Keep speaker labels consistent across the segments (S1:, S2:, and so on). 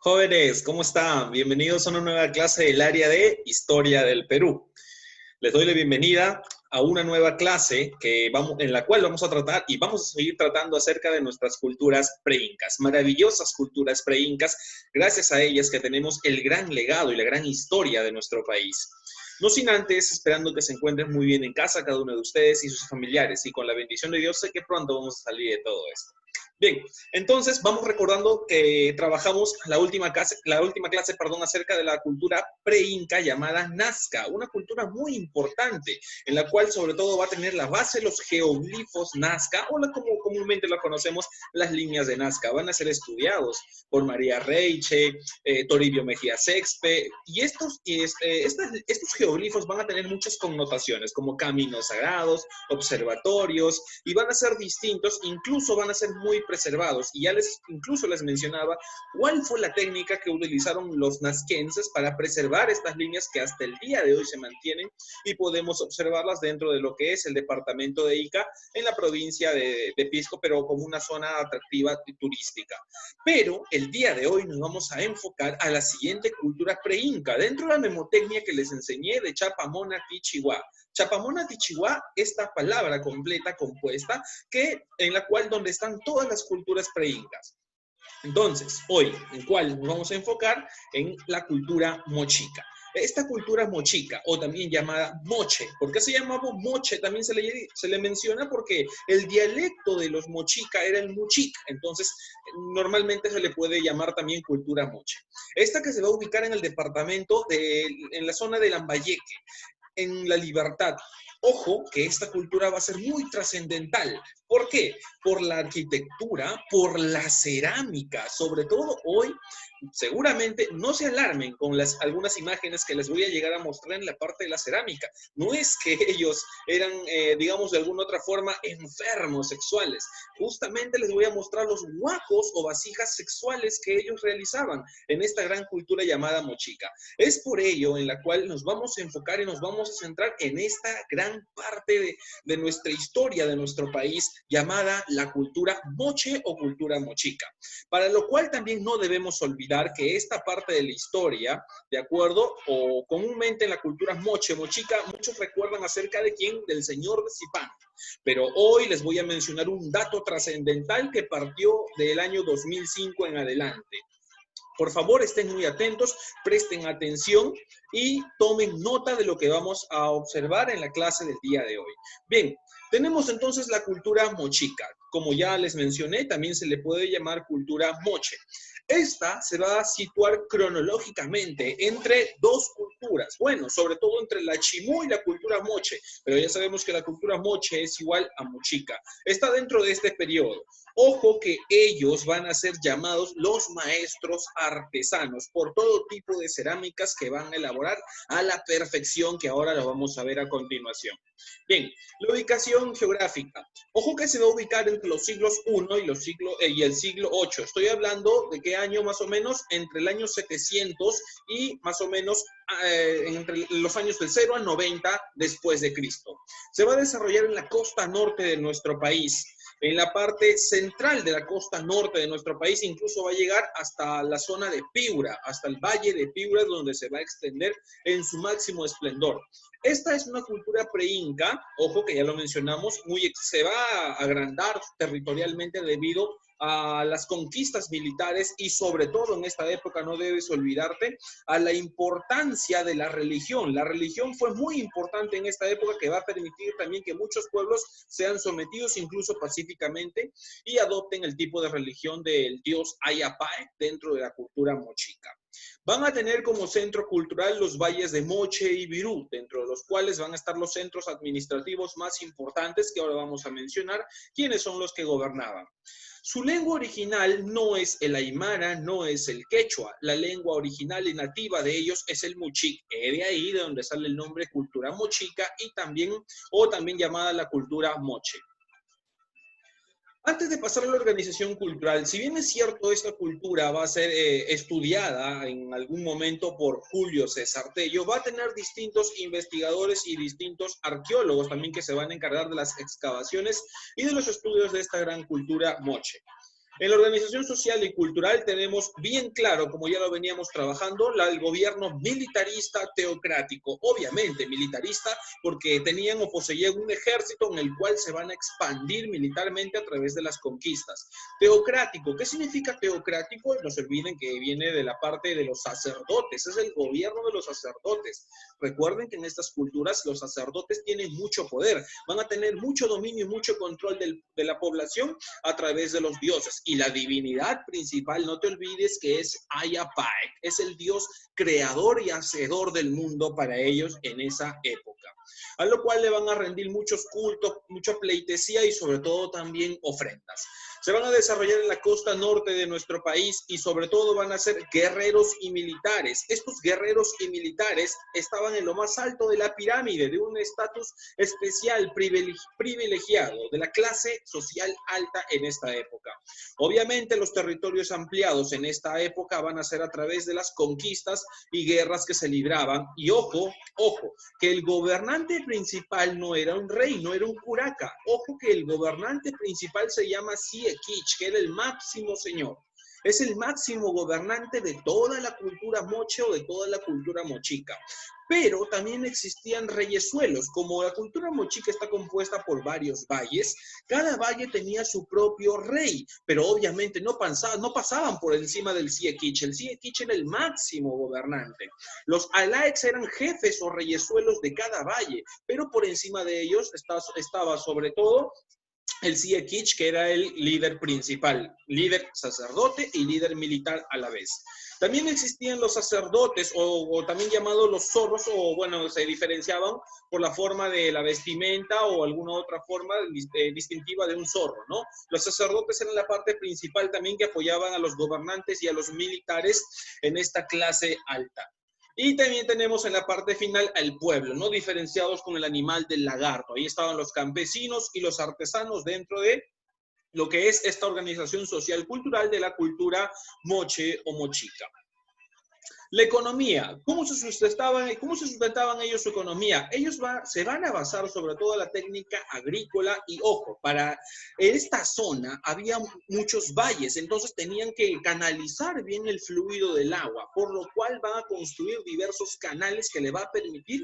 S1: Jóvenes, ¿cómo están? Bienvenidos a una nueva clase del área de Historia del Perú. Les doy la bienvenida a una nueva clase en la cual vamos a tratar y vamos a seguir tratando acerca de nuestras culturas preincas, maravillosas culturas preincas, gracias a ellas que tenemos el gran legado y la gran historia de nuestro país. No sin antes, esperando que se encuentren muy bien en casa cada uno de ustedes y sus familiares, y con la bendición de Dios sé que pronto vamos a salir de todo esto. Bien, entonces vamos recordando que trabajamos la última clase, acerca de la cultura pre-inca llamada Nazca, una cultura muy importante en la cual sobre todo va a tener la base los geoglifos Nazca, o como comúnmente lo conocemos, las líneas de Nazca. Van a ser estudiados por María Reiche, Toribio Mejía Sexpe, y estos geoglifos van a tener muchas connotaciones, como caminos sagrados, observatorios, y van a ser distintos, incluso van a ser muy preservados. Y ya incluso les mencionaba cuál fue la técnica que utilizaron los nazquenses para preservar estas líneas que hasta el día de hoy se mantienen y podemos observarlas dentro de lo que es el departamento de Ica en la provincia de Pisco, pero como una zona atractiva y turística. Pero el día de hoy nos vamos a enfocar a la siguiente cultura pre-inca, dentro de la mnemotecnia que les enseñé de Chapamona Tichihuá. Chapamona Tichihuá, esta palabra completa, compuesta, en la cual donde están todas las culturas pre-incas. Entonces, hoy, en cuál nos vamos a enfocar en la cultura mochica. Esta cultura mochica, o también llamada moche, ¿por qué se llamaba moche? También se le menciona porque el dialecto de los mochica era el muchic, entonces normalmente se le puede llamar también cultura moche. Esta que se va a ubicar en el departamento, en la zona de Lambayeque, en La Libertad. Ojo que esta cultura va a ser muy trascendental. ¿Por qué? Por la arquitectura, por la cerámica, sobre todo hoy. Seguramente no se alarmen con algunas imágenes que les voy a llegar a mostrar en la parte de la cerámica. No es que ellos eran, digamos, de alguna otra forma enfermos sexuales. Justamente les voy a mostrar los huacos o vasijas sexuales que ellos realizaban en esta gran cultura llamada mochica. Es por ello en la cual nos vamos a enfocar y nos vamos a centrar en esta gran parte de nuestra historia, de nuestro país, llamada la cultura moche o cultura mochica. Para lo cual también no debemos olvidar que esta parte de la historia, de acuerdo, o comúnmente en la cultura mochica, muchos recuerdan acerca de quién, del señor de Zipán. Pero hoy les voy a mencionar un dato trascendental que partió del año 2005 en adelante. Por favor, estén muy atentos, presten atención y tomen nota de lo que vamos a observar en la clase del día de hoy. Bien, tenemos entonces la cultura mochica. Como ya les mencioné, también se le puede llamar cultura moche. Esta se va a situar cronológicamente entre dos culturas, bueno, sobre todo entre la chimú y la cultura moche, pero ya sabemos que la cultura moche es igual a mochica. Está dentro de este periodo. Ojo que ellos van a ser llamados los maestros artesanos por todo tipo de cerámicas que van a elaborar a la perfección, que ahora lo vamos a ver a continuación. Bien, la ubicación geográfica. Ojo que se va a ubicar entre los siglos I y el siglo VIII. Estoy hablando de qué año más o menos, entre el año 700 y más o menos entre los años del 0 al 90 después de Cristo. Se va a desarrollar en la costa norte de nuestro país. En la parte central de la costa norte de nuestro país, incluso va a llegar hasta la zona de Piura, hasta el valle de Piura, donde se va a extender en su máximo esplendor. Esta es una cultura pre-inca, ojo que ya lo mencionamos, se va a agrandar territorialmente debido a las conquistas militares y sobre todo en esta época no debes olvidarte a la importancia de la religión. La religión fue muy importante en esta época, que va a permitir también que muchos pueblos sean sometidos incluso pacíficamente y adopten el tipo de religión del dios Ayapae dentro de la cultura mochica. Van a tener como centro cultural los valles de Moche y Virú, dentro de los cuales van a estar los centros administrativos más importantes que ahora vamos a mencionar, quienes son los que gobernaban. Su lengua original no es el aymara, no es el quechua. La lengua original y nativa de ellos es el muchic. De ahí de donde sale el nombre cultura mochica y también llamada la cultura moche. Antes de pasar a la organización cultural, si bien es cierto esta cultura va a ser estudiada en algún momento por Julio César Tello, va a tener distintos investigadores y distintos arqueólogos también que se van a encargar de las excavaciones y de los estudios de esta gran cultura moche. En la organización social y cultural tenemos bien claro, como ya lo veníamos trabajando, el gobierno militarista teocrático. Obviamente militarista porque tenían o poseían un ejército en el cual se van a expandir militarmente a través de las conquistas. Teocrático, ¿qué significa teocrático? No se olviden que viene de la parte de los sacerdotes, es el gobierno de los sacerdotes. Recuerden que en estas culturas los sacerdotes tienen mucho poder, van a tener mucho dominio y mucho control de la población a través de los dioses. Y la divinidad principal, no te olvides que es Ayapaek, es el dios creador y hacedor del mundo para ellos en esa época. A lo cual le van a rendir muchos cultos, mucha pleitesía y sobre todo también ofrendas. Se van a desarrollar en la costa norte de nuestro país y sobre todo van a ser guerreros y militares. Estos guerreros y militares estaban en lo más alto de la pirámide, de un estatus especial, privilegiado, de la clase social alta en esta época. Obviamente los territorios ampliados en esta época van a ser a través de las conquistas y guerras que se libraban. Y ojo, que el gobernante principal no era un rey, no era un curaca. Ojo que el gobernante principal se llama Siekich, que era el máximo señor. Es el máximo gobernante de toda la cultura moche o de toda la cultura mochica. Pero también existían reyesuelos. Como la cultura mochica está compuesta por varios valles, cada valle tenía su propio rey, pero obviamente no pasaban por encima del Siekich. El Siekich era el máximo gobernante. Los alaex eran jefes o reyesuelos de cada valle, pero por encima de ellos estaba sobre todo el Siekich, que era el líder principal, líder sacerdote y líder militar a la vez. También existían los sacerdotes, o también llamados los zorros, o bueno, se diferenciaban por la forma de la vestimenta o alguna otra forma distintiva de un zorro, ¿no? Los sacerdotes eran la parte principal también que apoyaban a los gobernantes y a los militares en esta clase alta. Y también tenemos en la parte final al pueblo, ¿no? Diferenciados con el animal del lagarto. Ahí estaban los campesinos y los artesanos dentro de lo que es esta organización social cultural de la cultura moche o mochica. La economía, ¿cómo se sustentaban ellos su economía? Ellos se van a basar sobre todo en la técnica agrícola y ojo, para esta zona había muchos valles, entonces tenían que canalizar bien el fluido del agua, por lo cual van a construir diversos canales que le va a permitir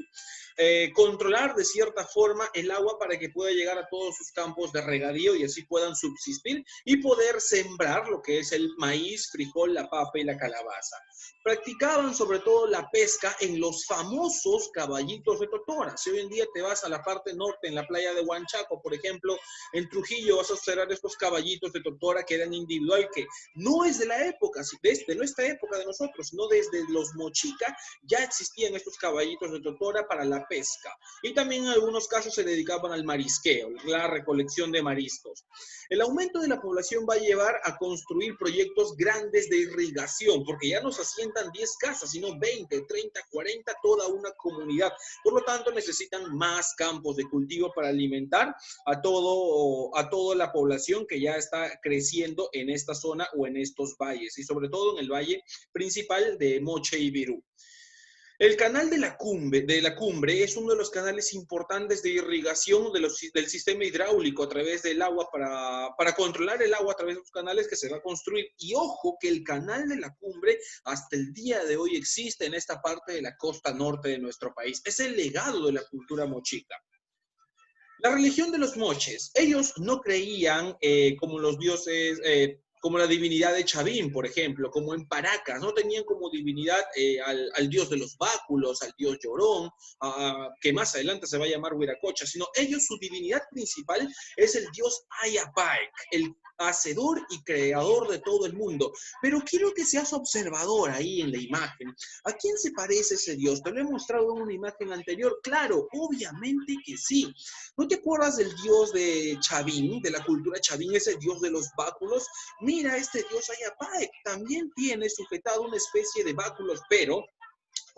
S1: controlar de cierta forma el agua para que pueda llegar a todos sus campos de regadío y así puedan subsistir y poder sembrar lo que es el maíz, frijol, la papa y la calabaza. Practicaban sobre todo la pesca en los famosos caballitos de Totora. Si hoy en día te vas a la parte norte, en la playa de Huanchaco, por ejemplo, en Trujillo vas a observar estos caballitos de Totora que eran individual, que no es de la época, desde nuestra época de nosotros, sino desde los mochica ya existían estos caballitos de Totora para la pesca. Y también en algunos casos se dedicaban al marisqueo, la recolección de mariscos. El aumento de la población va a llevar a construir proyectos grandes de irrigación, porque ya no se asientan 10 casas, sino 20, 30, 40, toda una comunidad. Por lo tanto, necesitan más campos de cultivo para alimentar a toda la población que ya está creciendo en esta zona o en estos valles, y sobre todo en el valle principal de Moche y Virú. El canal de la cumbre es uno de los canales importantes de irrigación del sistema hidráulico a través del agua para controlar el agua a través de los canales que se va a construir. Y ojo que el canal de la cumbre hasta el día de hoy existe en esta parte de la costa norte de nuestro país. Es el legado de la cultura mochica. La religión de los moches, ellos no creían como los dioses, como la divinidad de Chavín, por ejemplo, como en Paracas, no tenían como divinidad al dios de los báculos, al dios Llorón, que más adelante se va a llamar Huiracocha, sino ellos, su divinidad principal es el dios Ayapaek, el hacedor y creador de todo el mundo. Pero quiero que seas observador ahí en la imagen. ¿A quién se parece ese dios? Te lo he mostrado en una imagen anterior. Claro, obviamente que sí. ¿No te acuerdas del dios de Chavín, de la cultura Chavín, ese dios de los báculos? Mira, este dios Ayapaek también tiene sujetado una especie de báculos, pero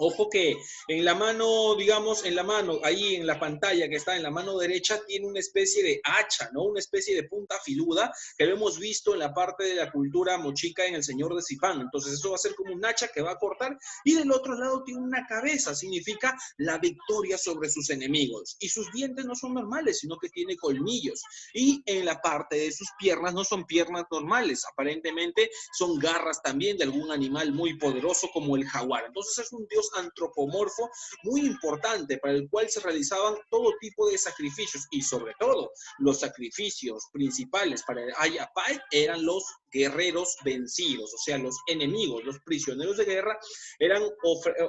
S1: Ojo que en la mano, digamos, en la mano, ahí en la pantalla que está en la mano derecha, tiene una especie de hacha, ¿no? Una especie de punta filuda que lo hemos visto en la parte de la cultura mochica en El Señor de Zipán. Entonces eso va a ser como un hacha que va a cortar y del otro lado tiene una cabeza, significa la victoria sobre sus enemigos. Y sus dientes no son normales, sino que tiene colmillos. Y en la parte de sus piernas no son piernas normales, aparentemente son garras también de algún animal muy poderoso como el jaguar. Entonces es un dios antropomorfo muy importante para el cual se realizaban todo tipo de sacrificios y sobre todo los sacrificios principales para el Ayapai eran los guerreros vencidos, o sea, los enemigos, los prisioneros de guerra eran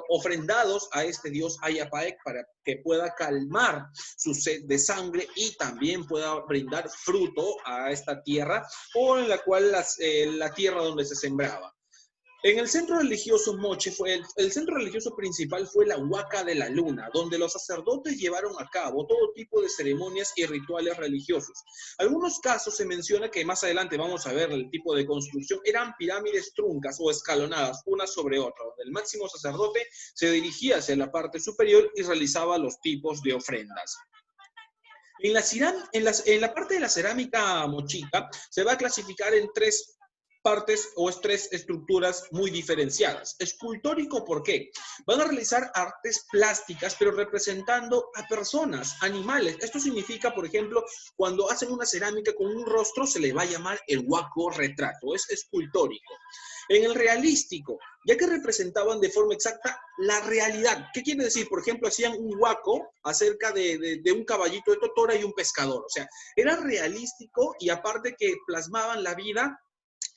S1: ofrendados a este dios Ayapai para que pueda calmar su sed de sangre y también pueda brindar fruto a esta tierra o en la cual la tierra donde se sembraba. En el centro religioso Moche el centro religioso principal fue la Huaca de la Luna, donde los sacerdotes llevaron a cabo todo tipo de ceremonias y rituales religiosos. Algunos casos se menciona que más adelante vamos a ver el tipo de construcción, eran pirámides truncas o escalonadas, una sobre otra, donde el máximo sacerdote se dirigía hacia la parte superior y realizaba los tipos de ofrendas. En la parte de la cerámica mochica se va a clasificar en tres partes o tres estructuras muy diferenciadas. Escultórico, ¿por qué? Van a realizar artes plásticas, pero representando a personas, animales. Esto significa, por ejemplo, cuando hacen una cerámica con un rostro, se le va a llamar el huaco retrato, es escultórico. En el realístico, ya que representaban de forma exacta la realidad. ¿Qué quiere decir? Por ejemplo, hacían un huaco acerca de un caballito de totora y un pescador. O sea, era realístico y aparte que plasmaban la vida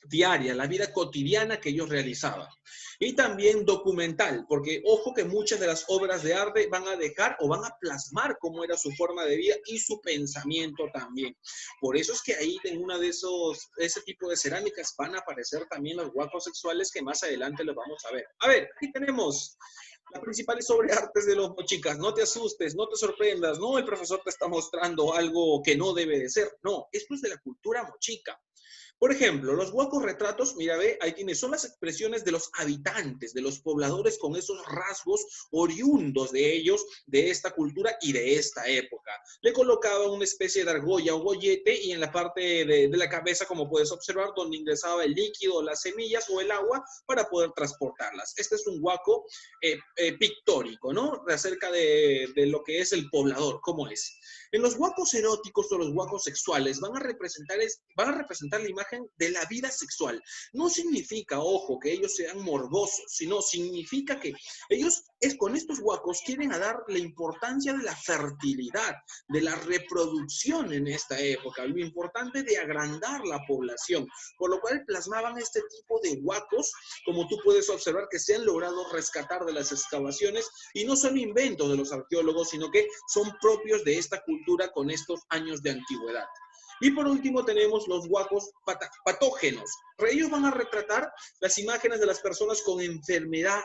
S1: diaria, la vida cotidiana que ellos realizaban. Y también documental, porque ojo que muchas de las obras de arte van a dejar o van a plasmar cómo era su forma de vida y su pensamiento también. Por eso es que ahí en una de ese tipo de cerámicas van a aparecer también los huacos sexuales que más adelante los vamos a ver. A ver, aquí tenemos las principales obras de artes de los mochicas. No te asustes, no te sorprendas, no el profesor te está mostrando algo que no debe de ser. No, esto es de la cultura mochica. Por ejemplo, los huacos retratos, mira, ve, ahí tienes, son las expresiones de los habitantes, de los pobladores con esos rasgos oriundos de ellos, de esta cultura y de esta época. Le colocaban una especie de argolla o gollete y en la parte de la cabeza, como puedes observar, donde ingresaba el líquido, las semillas o el agua para poder transportarlas. Este es un huaco pictórico, ¿no? Acerca de lo que es el poblador, cómo es. En los huacos eróticos o los huacos sexuales van a representar la imagen de la vida sexual. No significa, ojo, que ellos sean morbosos, sino significa que ellos con estos huacos quieren dar la importancia de la fertilidad, de la reproducción en esta época, lo importante de agrandar la población, por lo cual plasmaban este tipo de huacos, como tú puedes observar que se han logrado rescatar de las excavaciones y no son inventos de los arqueólogos, sino que son propios de esta cultura con estos años de antigüedad. Y por último tenemos los huacos patógenos. Ellos van a retratar las imágenes de las personas con enfermedad,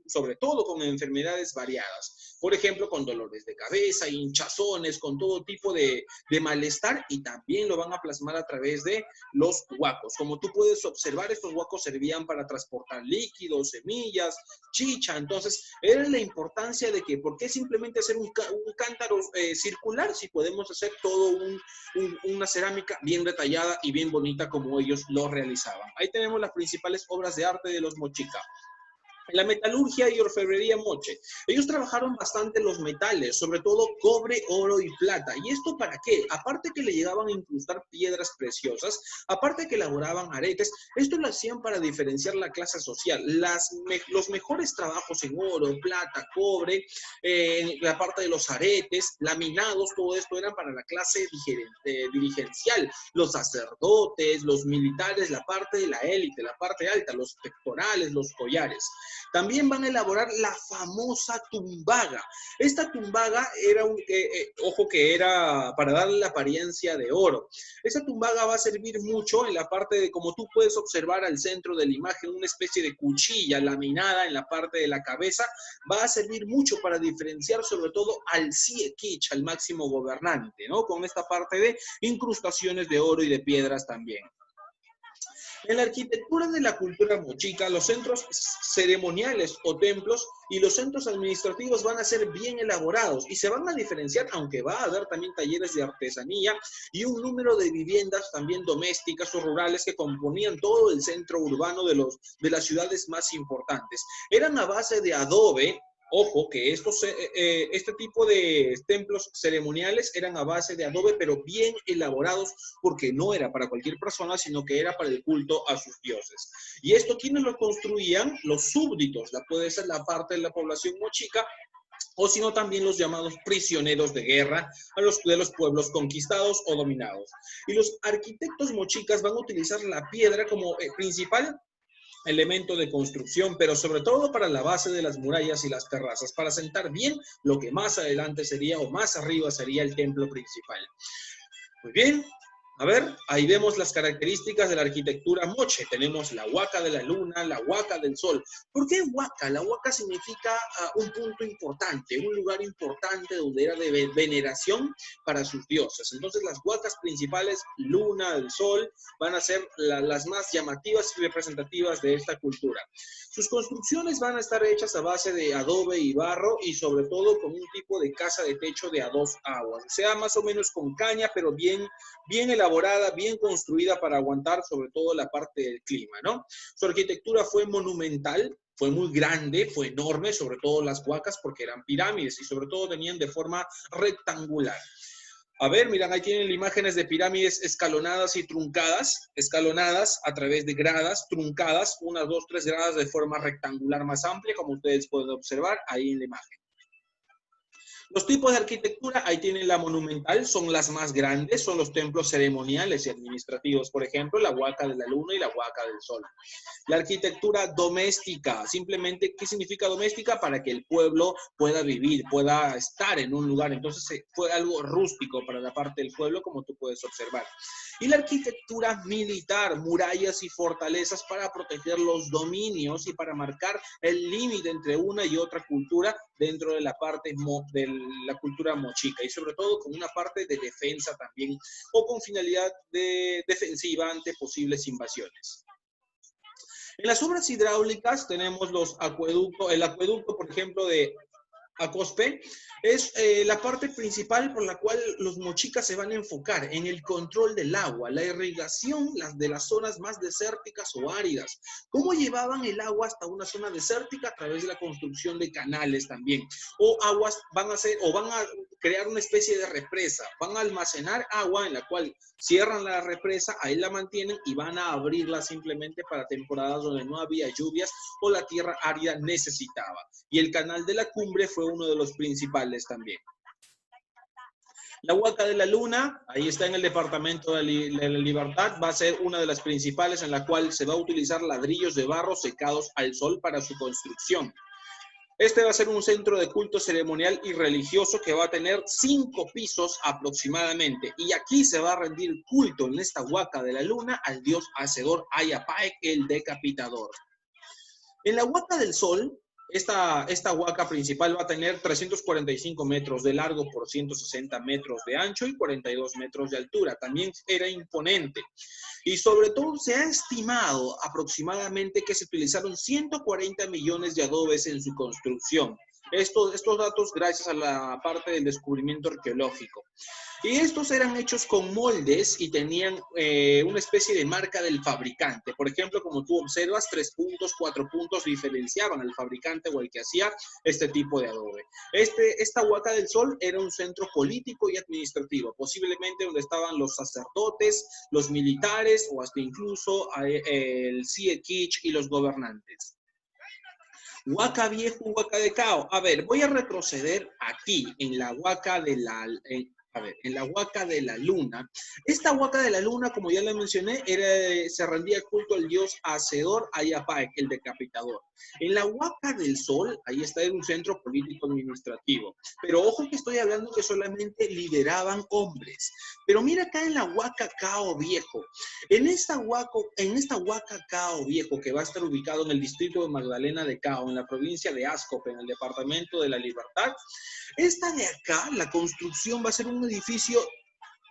S1: sobre todo con enfermedades variadas. Por ejemplo, con dolores de cabeza, hinchazones, con todo tipo de malestar y también lo van a plasmar a través de los huacos. Como tú puedes observar, estos huacos servían para transportar líquidos, semillas, chicha. Entonces, era la importancia de que, ¿por qué simplemente hacer un cántaro circular si podemos hacer todo una cerámica bien detallada y bien bonita como ellos lo realizaban? Ahí tenemos las principales obras de arte de los mochica. La metalurgia y orfebrería Moche. Ellos trabajaron bastante los metales, sobre todo cobre, oro y plata. ¿Y esto para qué? Aparte que le llegaban a incrustar piedras preciosas, aparte que elaboraban aretes, esto lo hacían para diferenciar la clase social. Los mejores trabajos en oro, plata, cobre, la parte de los aretes, laminados, todo esto eran para la clase dirigencial. Los sacerdotes, los militares, la parte de la élite, la parte alta, los pectorales, los collares. También van a elaborar la famosa tumbaga. Esta tumbaga era ojo que era para darle la apariencia de oro. Esta tumbaga va a servir mucho en la parte de, como tú puedes observar al centro de la imagen, una especie de cuchilla laminada en la parte de la cabeza. Va a servir mucho para diferenciar sobre todo al Siekich, al máximo gobernante, ¿no? Con esta parte de incrustaciones de oro y de piedras también. En la arquitectura de la cultura mochica, los centros ceremoniales o templos y los centros administrativos van a ser bien elaborados y se van a diferenciar, aunque va a haber también talleres de artesanía y un número de viviendas también domésticas o rurales que componían todo el centro urbano de las ciudades más importantes. Eran a base de adobe. Ojo, que este tipo de templos ceremoniales eran a base de adobe, pero bien elaborados, porque no era para cualquier persona, sino que era para el culto a sus dioses. Y esto, ¿quiénes lo construían? Los súbditos, puede ser la parte de la población mochica, o sino también los llamados prisioneros de guerra de los pueblos conquistados o dominados. Y los arquitectos mochicas van a utilizar la piedra como principal elemento de construcción, pero sobre todo para la base de las murallas y las terrazas, para sentar bien lo que más adelante sería o más arriba sería el templo principal. Muy bien, a ver, ahí vemos las características de la arquitectura moche. Tenemos la huaca de la luna, la huaca del sol. ¿Por qué huaca? La huaca significa un punto importante, un lugar importante donde era de veneración para sus dioses. Entonces las huacas principales, luna, el sol, van a ser las más llamativas y representativas de esta cultura. Sus construcciones van a estar hechas a base de adobe y barro y sobre todo con un tipo de casa de techo de a dos aguas. O sea, más o menos con caña, pero bien elaborada, bien construida para aguantar sobre todo la parte del clima, ¿no? Su arquitectura fue monumental, fue muy grande, fue enorme, sobre todo las huacas porque eran pirámides y sobre todo tenían de forma rectangular. A ver, miran, ahí tienen imágenes de pirámides escalonadas y truncadas, escalonadas a través de gradas, truncadas, 1, 2, 3 gradas de forma rectangular más amplia, como ustedes pueden observar ahí en la imagen. Los tipos de arquitectura, ahí tienen la monumental, son las más grandes, son los templos ceremoniales y administrativos, por ejemplo, la huaca de la luna y la huaca del sol. La arquitectura doméstica, simplemente, ¿qué significa doméstica? Para que el pueblo pueda vivir, pueda estar en un lugar. Entonces fue algo rústico para la parte del pueblo, como tú puedes observar. Y la arquitectura militar, murallas y fortalezas para proteger los dominios y para marcar el límite entre una y otra cultura dentro de la parte de la cultura mochica y sobre todo con una parte de defensa también o con finalidad defensiva ante posibles invasiones. En las obras hidráulicas tenemos el acueducto, por ejemplo, de Acospe, es la parte principal por la cual los mochicas se van a enfocar en el control del agua, la irrigación de las zonas más desérticas o áridas. ¿Cómo llevaban el agua hasta una zona desértica? A través de la construcción de canales también. O aguas van a crear una especie de represa, van a almacenar agua en la cual cierran la represa, ahí la mantienen y van a abrirla simplemente para temporadas donde no había lluvias o la tierra árida necesitaba. Y el canal de la Cumbre fue uno de los principales también. La Huaca de la Luna, ahí está en el departamento de la Libertad, va a ser una de las principales en la cual se va a utilizar ladrillos de barro secados al sol para su construcción. Este va a ser un centro de culto ceremonial y religioso que va a tener 5 pisos aproximadamente. Y aquí se va a rendir culto en esta Huaca de la Luna al dios hacedor Ayapaec, el decapitador. En la Huaca del Sol, esta huaca principal va a tener 345 metros de largo por 160 metros de ancho y 42 metros de altura. También era imponente. Y sobre todo se ha estimado aproximadamente que se utilizaron 140 millones de adobes en su construcción. Estos datos gracias a la parte del descubrimiento arqueológico. Y estos eran hechos con moldes y tenían una especie de marca del fabricante. Por ejemplo, como tú observas, 3 puntos, 4 puntos diferenciaban al fabricante o al que hacía este tipo de adobe. Esta Huaca del Sol era un centro político y administrativo, posiblemente donde estaban los sacerdotes, los militares o hasta incluso el Siequich y los gobernantes. Huaca Viejo, Huaca de Cao. A ver, voy a retroceder aquí en la Huaca de en la Huaca de la Luna. Esta Huaca de la Luna, como ya le mencioné, se rendía culto al dios hacedor Ayapaec, el decapitador. En la Huaca del Sol, ahí está en un centro político administrativo. Pero ojo que estoy hablando que solamente lideraban hombres. Pero mira acá en la Huaca Cao Viejo. En esta Huaca Cao Viejo, que va a estar ubicado en el distrito de Magdalena de Cao, en la provincia de Ascope, en el departamento de la Libertad, esta de acá, la construcción va a ser un edificio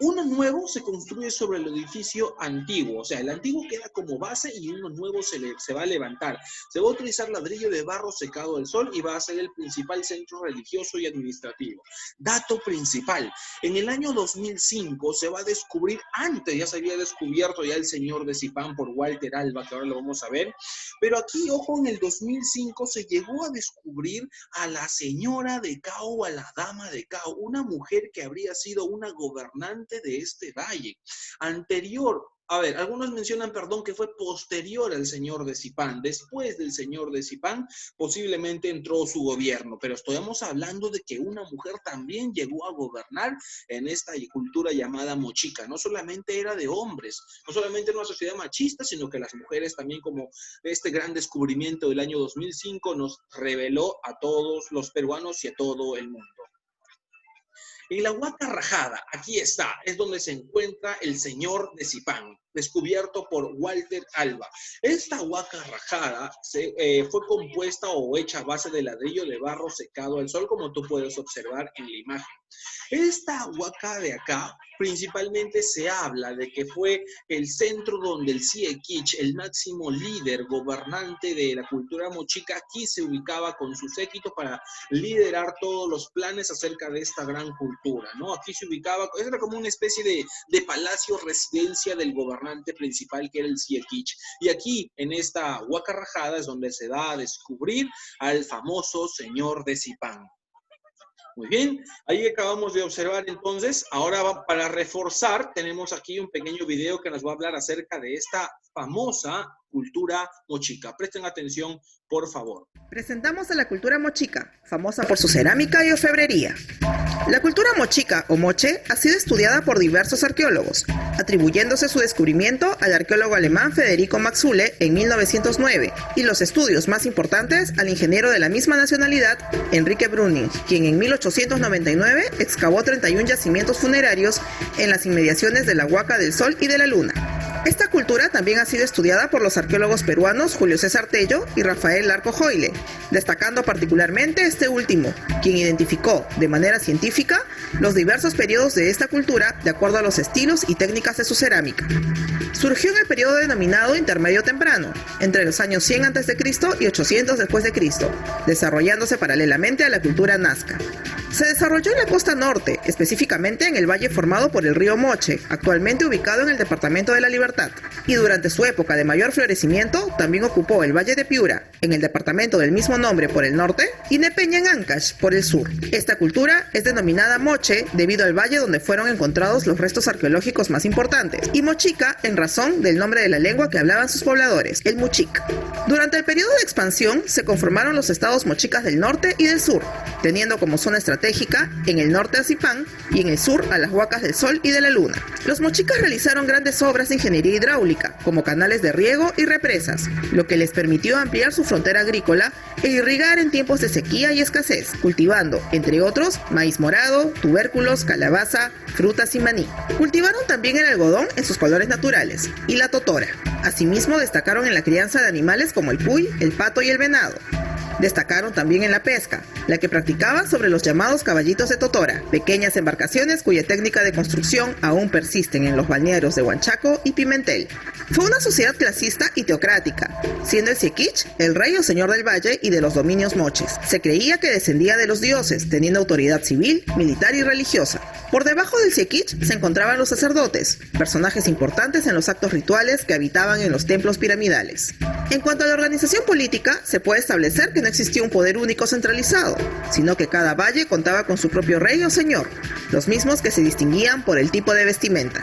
S1: Uno nuevo se construye sobre el edificio antiguo, o sea, el antiguo queda como base y uno nuevo se va a levantar. Se va a utilizar ladrillo de barro secado al sol y va a ser el principal centro religioso y administrativo. Dato principal, en el año 2005 se va a descubrir, antes ya se había descubierto ya el Señor de Zipán por Walter Alba, que ahora lo vamos a ver, pero aquí, ojo, en el 2005 se llegó a descubrir a la señora de Cao, a la dama de Cao, una mujer que habría sido una gobernante de este valle. Algunos mencionan, que fue posterior al señor de Zipán. Después del señor de Zipán, posiblemente entró su gobierno, pero estamos hablando de que una mujer también llegó a gobernar en esta cultura llamada mochica. No solamente era de hombres, no solamente era una sociedad machista, sino que las mujeres también, como este gran descubrimiento del año 2005, nos reveló a todos los peruanos y a todo el mundo. En la Huaca Rajada, aquí está, es donde se encuentra el señor de Zipán, descubierto por Walter Alba. Esta Huaca Rajada fue compuesta o hecha a base de ladrillo de barro secado al sol, como tú puedes observar en la imagen. Esta huaca de acá, principalmente se habla de que fue el centro donde el Siequich, el máximo líder gobernante de la cultura mochica, aquí se ubicaba con su séquito para liderar todos los planes acerca de esta gran cultura, ¿no? Aquí se ubicaba, era como una especie de palacio residencia del gobernante principal, que era el Siequich. Y aquí, en esta Huaca Rajada, es donde se da a descubrir al famoso señor de Zipán. Muy bien, ahí acabamos de observar entonces. Ahora, para reforzar, tenemos aquí un pequeño video que nos va a hablar acerca de esta famosa cultura mochica. Presten atención, por favor.
S2: Presentamos a la cultura mochica, famosa por su cerámica y orfebrería. La cultura mochica o moche ha sido estudiada por diversos arqueólogos, atribuyéndose su descubrimiento al arqueólogo alemán Federico Maxule en 1909 y los estudios más importantes al ingeniero de la misma nacionalidad, Enrique Brüning, quien en 1899 excavó 31 yacimientos funerarios en las inmediaciones de la Huaca del Sol y de la Luna. Esta cultura también ha sido estudiada por los arqueólogos peruanos Julio César Tello y Rafael Larco Joyle, destacando particularmente este último, quien identificó de manera científica los diversos periodos de esta cultura de acuerdo a los estilos y técnicas de su cerámica. Surgió en el periodo denominado Intermedio Temprano, entre los años 100 a.C. y 800 después de Cristo, desarrollándose paralelamente a la cultura nazca. Se desarrolló en la costa norte, específicamente en el valle formado por el río Moche, actualmente ubicado en el departamento de La Libertad, y durante su época de mayor florecimiento también ocupó el valle de Piura, en el departamento del mismo nombre por el norte, y Nepeña en Ancash por el sur. Esta cultura es denominada Moche debido al valle donde fueron encontrados los restos arqueológicos más importantes, y Mochica en razón del nombre de la lengua que hablaban sus pobladores, el Muchic. Durante el periodo de expansión se conformaron los estados mochicas del norte y del sur, teniendo como zona estratégica en el norte a Zipán y en el sur a las Huacas del Sol y de la Luna. Los mochicas realizaron grandes obras de ingeniería hidráulica, como canales de riego y represas, lo que les permitió ampliar su frontera agrícola e irrigar en tiempos de sequía y escasez, cultivando, entre otros, maíz morado, tubérculos, calabaza, frutas y maní. Cultivaron también el algodón en sus colores naturales y la totora. Asimismo, destacaron en la crianza de animales como el puy, el pato y el venado. Destacaron también en la pesca, la que practicaban sobre los llamados caballitos de totora, pequeñas embarcaciones cuya técnica de construcción aún persisten en los balnearios de Huanchaco y Pimentel. Fue una sociedad clasista y teocrática, siendo el Siequich el rey o señor del valle y de los dominios moches. Se creía que descendía de los dioses, teniendo autoridad civil, militar y religiosa. Por debajo del Siequich se encontraban los sacerdotes, personajes importantes en los actos rituales que habitaban en los templos piramidales. En cuanto a la organización política, se puede establecer que no existía un poder único centralizado, sino que cada valle contaba con su propio rey o señor, los mismos que se distinguían por el tipo de vestimenta.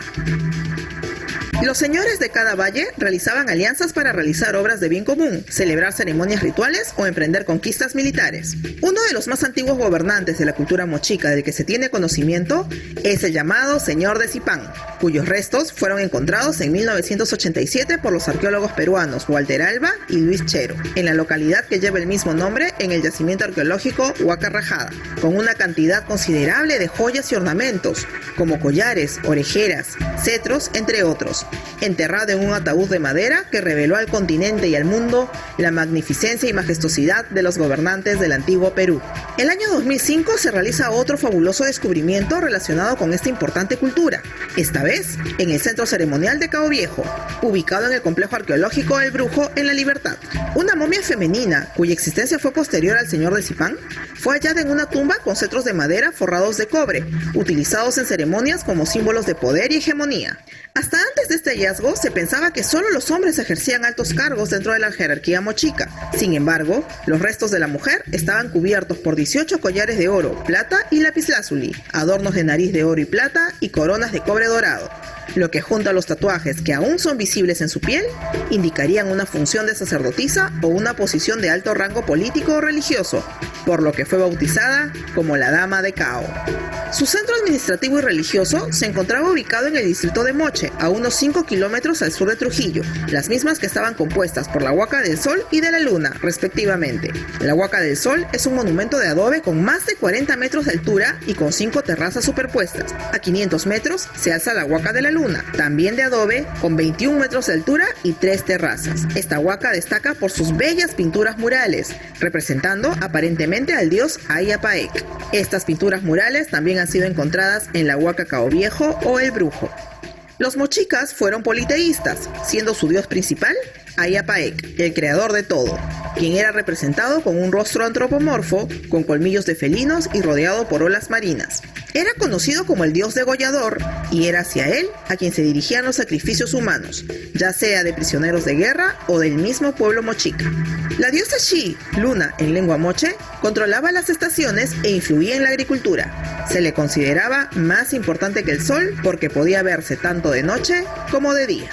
S2: Los señores de cada valle realizaban alianzas para realizar obras de bien común, celebrar ceremonias rituales o emprender conquistas militares. Uno de los más antiguos gobernantes de la cultura mochica del que se tiene conocimiento es el llamado Señor de Zipán, cuyos restos fueron encontrados en 1987 por los arqueólogos peruanos Walter Alba y Luis Chero, en la localidad que lleva el mismo nombre en el yacimiento arqueológico Huaca Rajada, con una cantidad considerable de joyas y ornamentos, como collares, orejeras, cetros, entre otros, enterrado en un ataúd de madera que reveló al continente y al mundo la magnificencia y majestuosidad de los gobernantes del antiguo Perú. El año 2005 se realiza otro fabuloso descubrimiento relacionado con esta importante cultura, esta vez en el Centro Ceremonial de Cabo Viejo, ubicado en el complejo arqueológico El Brujo en La Libertad. Una momia femenina, cuya existencia fue posterior al señor de Zipán, fue hallada en una tumba con cetros de madera forrados de cobre, utilizados en ceremonias como símbolos de poder y hegemonía. Hasta antes de este hallazgo se pensaba que solo los hombres ejercían altos cargos dentro de la jerarquía mochica. Sin embargo, los restos de la mujer estaban cubiertos por 18 collares de oro, plata y lapislázuli, adornos de nariz de oro y plata y coronas de cobre dorado, lo que junto a los tatuajes que aún son visibles en su piel, indicarían una función de sacerdotisa o una posición de alto rango político o religioso, por lo que fue bautizada como la Dama de Cao. Su centro administrativo y religioso se encontraba ubicado en el distrito de Moche, a unos 5 kilómetros al sur de Trujillo, las mismas que estaban compuestas por la Huaca del Sol y de la Luna, respectivamente. La Huaca del Sol es un monumento de adobe con más de 40 metros de altura y con 5 terrazas superpuestas. A 500 metros se alza la Huaca de la Luna, también de adobe, con 21 metros de altura y 3 terrazas. Esta huaca destaca por sus bellas pinturas murales, representando aparentemente al dios Ayapaec. Estas pinturas murales también han sido encontradas en la Huaca Cabo Viejo o El Brujo. Los mochicas fueron politeístas, siendo su dios principal Ayapaec, el creador de todo, quien era representado con un rostro antropomorfo, con colmillos de felinos y rodeado por olas marinas. Era conocido como el dios degollador y era hacia él a quien se dirigían los sacrificios humanos, ya sea de prisioneros de guerra o del mismo pueblo mochica. La diosa Xi, Luna en lengua moche, controlaba las estaciones e influía en la agricultura. Se le consideraba más importante que el sol porque podía verse tanto de noche como de día.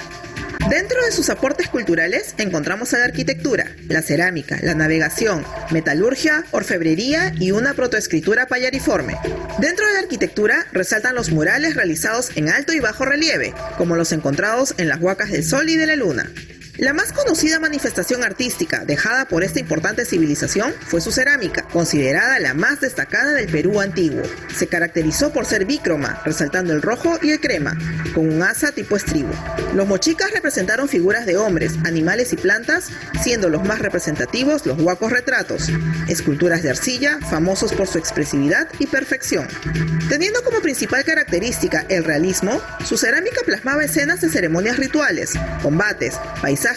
S2: Dentro de sus aportes culturales encontramos a la arquitectura, la cerámica, la navegación, metalurgia, orfebrería y una protoescritura payariforme. Dentro de la arquitectura resaltan los murales realizados en alto y bajo relieve, como los encontrados en las Huacas del Sol y de la Luna. La más conocida manifestación artística dejada por esta importante civilización fue su cerámica, considerada la más destacada del Perú antiguo. Se caracterizó por ser bícroma, resaltando el rojo y el crema, con un asa tipo estribo. Los mochicas representaron figuras de hombres, animales y plantas, siendo los más representativos los huacos retratos, esculturas de arcilla, famosos por su expresividad y perfección. Teniendo como principal característica el realismo, su cerámica plasmaba escenas de ceremonias rituales, combates, paisajes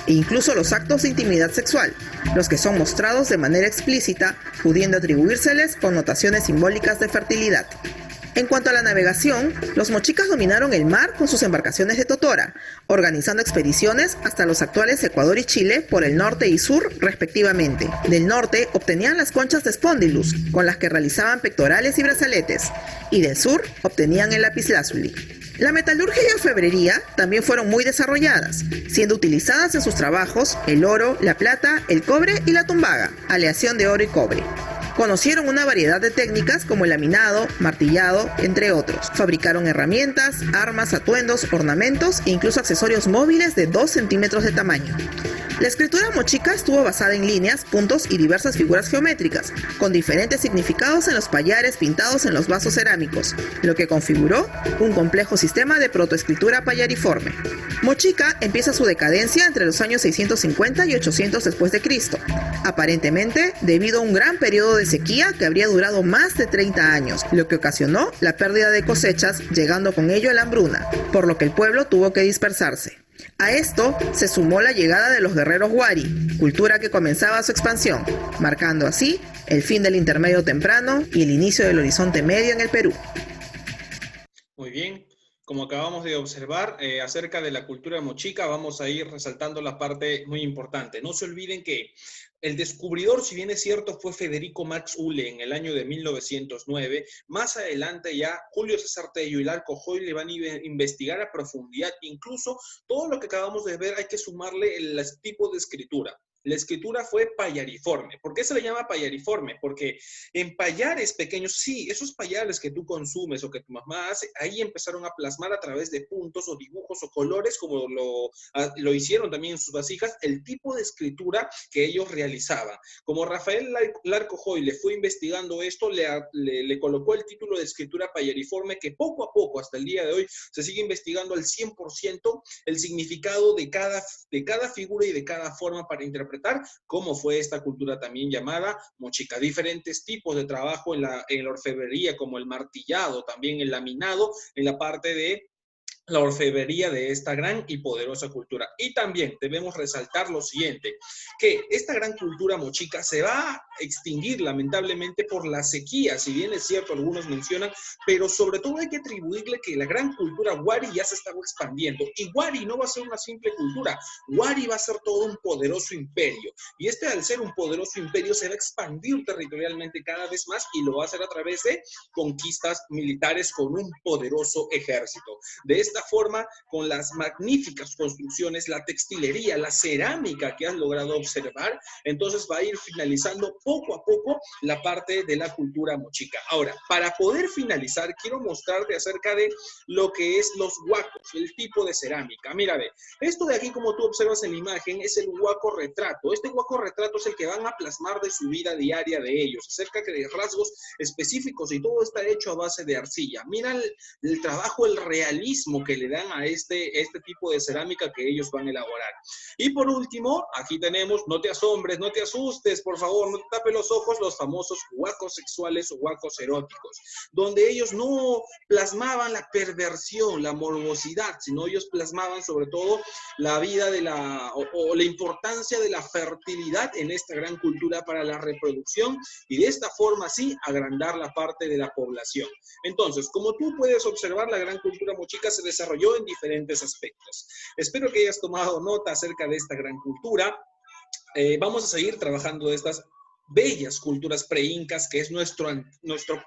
S2: e incluso los actos de intimidad sexual, los que son mostrados de manera explícita, pudiendo atribuírseles connotaciones simbólicas de fertilidad. En cuanto a la navegación, los mochicas dominaron el mar con sus embarcaciones de totora, organizando expediciones hasta los actuales Ecuador y Chile por el norte y sur, respectivamente. Del norte obtenían las conchas de Spondylus, con las que realizaban pectorales y brazaletes, y del sur obtenían el lapislázuli. La metalurgia y orfebrería también fueron muy desarrolladas, siendo utilizadas en sus trabajos el oro, la plata, el cobre y la tumbaga, aleación de oro y cobre. Conocieron una variedad de técnicas como el laminado, martillado, entre otros. Fabricaron herramientas, armas, atuendos, ornamentos e incluso accesorios móviles de 2 centímetros de tamaño. La escritura mochica estuvo basada en líneas, puntos y diversas figuras geométricas, con diferentes significados en los payares pintados en los vasos cerámicos, lo que configuró un complejo sistema de protoescritura payariforme. Mochica empieza su decadencia entre los años 650 y 800 después de Cristo, aparentemente debido a un gran periodo de sequía que habría durado más de 30 años, lo que ocasionó la pérdida de cosechas, llegando con ello a la hambruna, por lo que el pueblo tuvo que dispersarse. A esto se sumó la llegada de los guerreros Huari, cultura que comenzaba su expansión, marcando así el fin del intermedio temprano y el inicio del horizonte medio en el Perú.
S1: Muy bien, como acabamos de observar acerca de la cultura mochica, vamos a ir resaltando la parte muy importante. No se olviden que el descubridor, si bien es cierto, fue Federico Max Uhle en el año de 1909. Más adelante ya Julio César Tello y Larco Joy le van a investigar a profundidad. Incluso todo lo que acabamos de ver hay que sumarle el tipo de escritura. la escritura fue payariforme. ¿Por qué se le llama payariforme? Porque en payares pequeños, sí, esos payares que tú consumes o que tu mamá hace, ahí empezaron a plasmar a través de puntos o dibujos o colores, como lo hicieron también en sus vasijas, el tipo de escritura que ellos realizaban. Como Rafael Larcojoy le fue investigando esto, le colocó el título de escritura payariforme, que poco a poco, hasta el día de hoy, se sigue investigando al 100% el significado de cada figura y de cada forma para interpretar cómo fue esta cultura también llamada mochica. Diferentes tipos de trabajo en la orfebrería, como el martillado, también el laminado, en la parte de la orfebrería de esta gran y poderosa cultura. Y también debemos resaltar lo siguiente, que esta gran cultura mochica se va a extinguir lamentablemente por la sequía, si bien es cierto, algunos mencionan, pero sobre todo hay que atribuirle que la gran cultura wari ya se estaba expandiendo. Y wari no va a ser una simple cultura, wari va a ser todo un poderoso imperio. Y este, al ser un poderoso imperio, se va a expandir territorialmente cada vez más, y lo va a hacer a través de conquistas militares con un poderoso ejército. De esta forma, con las magníficas construcciones, la textilería, la cerámica que has logrado observar, entonces va a ir finalizando poco a poco la parte de la cultura mochica. Ahora, para poder finalizar, quiero mostrarte acerca de lo que es los huacos, el tipo de cerámica. Mira, ve, esto de aquí, como tú observas en la imagen, es el huaco retrato. Este huaco retrato es el que van a plasmar de su vida diaria de ellos, acerca de rasgos específicos, y todo está hecho a base de arcilla. Mira el trabajo, el realismo que le dan a este tipo de cerámica que ellos van a elaborar. Y por último, aquí tenemos, no te asombres, no te asustes, por favor, no te tapes los ojos, los famosos huacos sexuales o huacos eróticos, donde ellos no plasmaban la perversión, la morbosidad, sino ellos plasmaban sobre todo la vida de la importancia de la fertilidad en esta gran cultura para la reproducción, y de esta forma sí agrandar la parte de la población. Entonces, como tú puedes observar, la gran cultura mochica se desarrolló en diferentes aspectos. Espero que hayas tomado nota acerca de esta gran cultura. Vamos a seguir trabajando de estas bellas culturas preincas, que es nuestro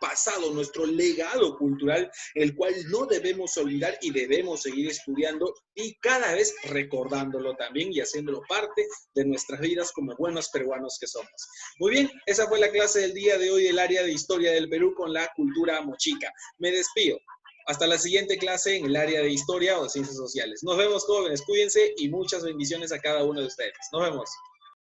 S1: pasado, nuestro legado cultural, el cual no debemos olvidar y debemos seguir estudiando y cada vez recordándolo también y haciéndolo parte de nuestras vidas como buenos peruanos que somos. Muy bien, esa fue la clase del día de hoy del área de Historia del Perú con la cultura mochica. Me despido. Hasta la siguiente clase en el área de Historia o Ciencias Sociales. Nos vemos, jóvenes. Cuídense y muchas bendiciones a cada uno de ustedes. Nos vemos.